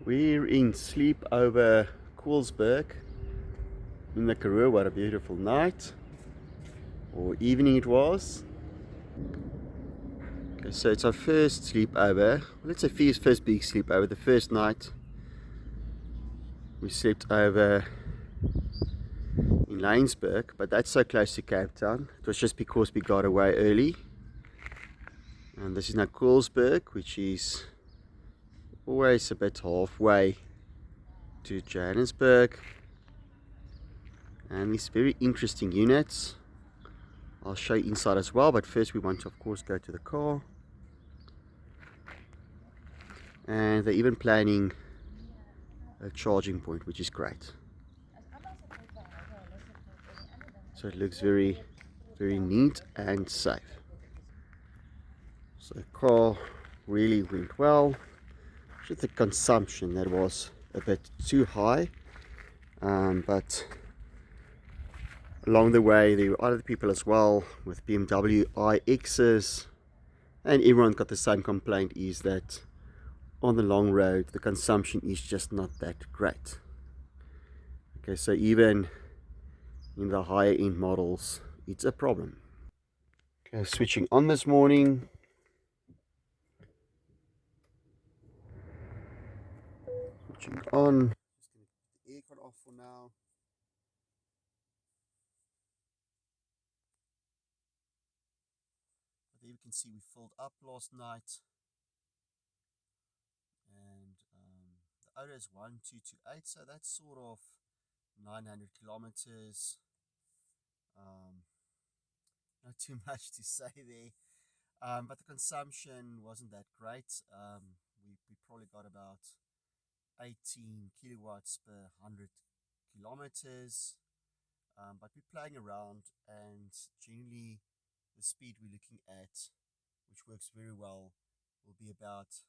We're in sleep over Colesberg in the Karoo. What a beautiful night or evening it was. Okay, so it's our first sleepover. Let's say first big sleepover. The first night we slept over in Lanesburg, but that's so close to Cape Town. It was just because we got away early. And this is now Colesberg, which is always a bit halfway to Johannesburg. And these very interesting units. I'll show you inside as well, but first we want to of course go to the car. And they're even planning a charging point, which is great. So it looks very neat and safe. So the car really went well. Just the consumption that was a bit too high, but along the way there were other people as well with BMW iXs, and everyone got the same complaint, is that on the long road the consumption is just not that great. Okay, so even in the higher end models it's a problem. Okay, switching on this morning. Switching on. Just going to put the aircon off for now. But there you can see we filled up last night. And the odor is 1228, so that's sort of 900 kilometers. Not too much to say there. But the consumption wasn't that great. We probably got about 18 kilowatts per 100 kilometers. But we're playing around, and generally the speed we're looking at, which works very well, will be about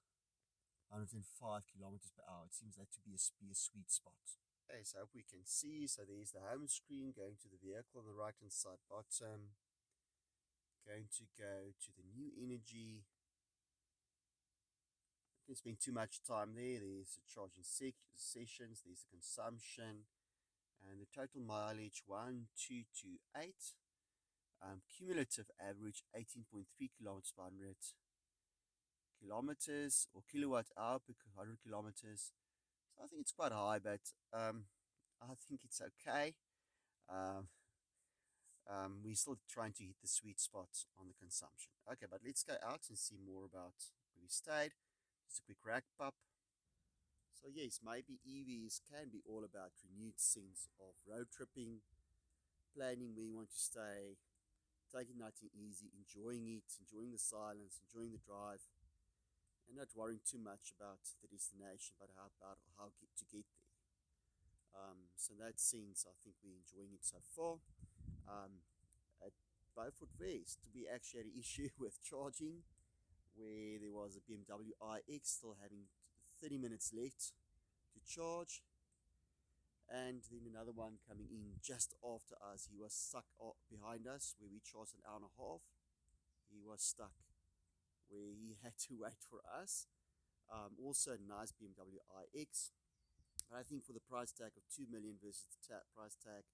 105 kilometers per hour. It seems that to be a sweet spot. Okay, so I hope we can see. So there's the home screen going to the vehicle on the right hand side bottom. Going to go to the new energy. I didn't spend too much time there. There's the charging sessions, there's the consumption, and the total mileage 1228. Cumulative average 18.3 kilometers per 100 kilometers, or kilowatt hour per 100 kilometers. So I think it's quite high, but I think it's okay. We're still trying to hit the sweet spot on the consumption. Okay, but let's go out and see more about where we stayed. Just a quick wrap up. So yes, maybe EVs can be all about renewed sense of road tripping, planning where you want to stay, taking nothing easy, enjoying it, enjoying the silence, enjoying the drive, and not worrying too much about the destination, but about how to get there. So in that sense, I think we're enjoying it so far. At Beaufort West, we actually had an issue with charging, where there was a BMW iX still having 30 minutes left to charge, and then another one coming in just after us. He was stuck behind us where we charged an hour and a half. He was stuck where he had to wait for us. Also a nice BMW iX, but I think for the price tag of 2 million versus the price tag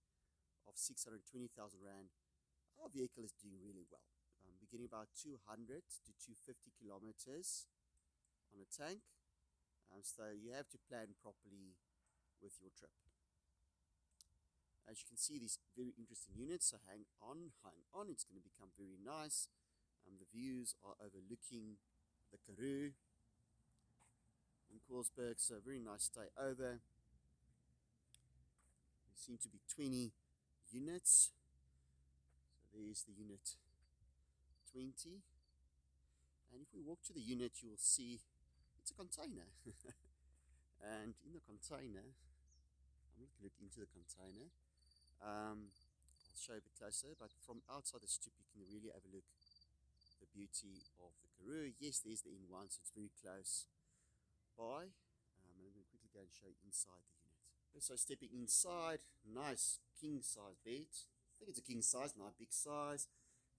of 620,000 Rand, our vehicle is doing really well. We're getting about 200 to 250 kilometers on a tank. So you have to plan properly with your trip. As you can see, these very interesting units, so hang on, it's going to become very nice. The views are overlooking the Karoo in Colesberg, so very nice stay over. There seem to be 20 units. So there's the unit 20. And if we walk to the unit, you will see it's a container. And in the container, I'm not going to look into the container. I'll show you a bit closer, but from outside the stoep you can really overlook the beauty of the Karoo. Yes, there's the N1, so it's very close by. I'm going to quickly go and show you inside the unit. So stepping inside, nice king size bed. I think it's a king size, not big size.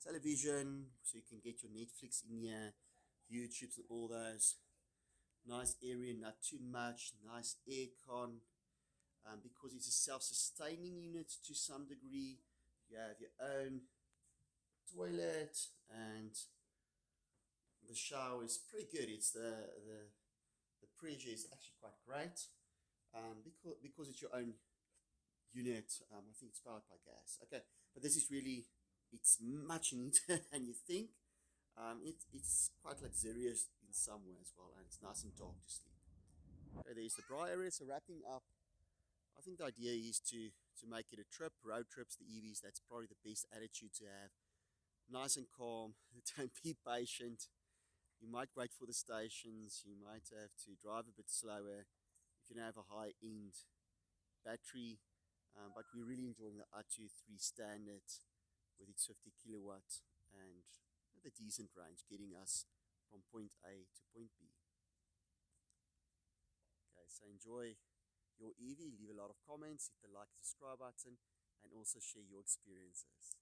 Television, so you can get your Netflix in here, YouTubes and all those. Nice area, not too much, nice aircon. Because it's a self-sustaining unit to some degree. You have your own toilet, and the shower is pretty good. It's the pressure is actually quite great. Because it's your own unit. I think it's powered by gas. Okay, but this is really, it's much neater than you think. It's quite luxurious in some way as well, and it's nice and dark to sleep. Okay, there's the bra area. So wrapping up, I think the idea is to make it a trip, road trips, the EVs. That's probably the best attitude to have. Nice and calm. Don't be patient. You might wait for the stations. You might have to drive a bit slower if you don't have a high end battery. But we're really enjoying the Atto 3 standard with its 50 kilowatt and with a decent range, getting us from point A to point B. Okay, so enjoy your EV, leave a lot of comments, hit the like and subscribe button, and also share your experiences.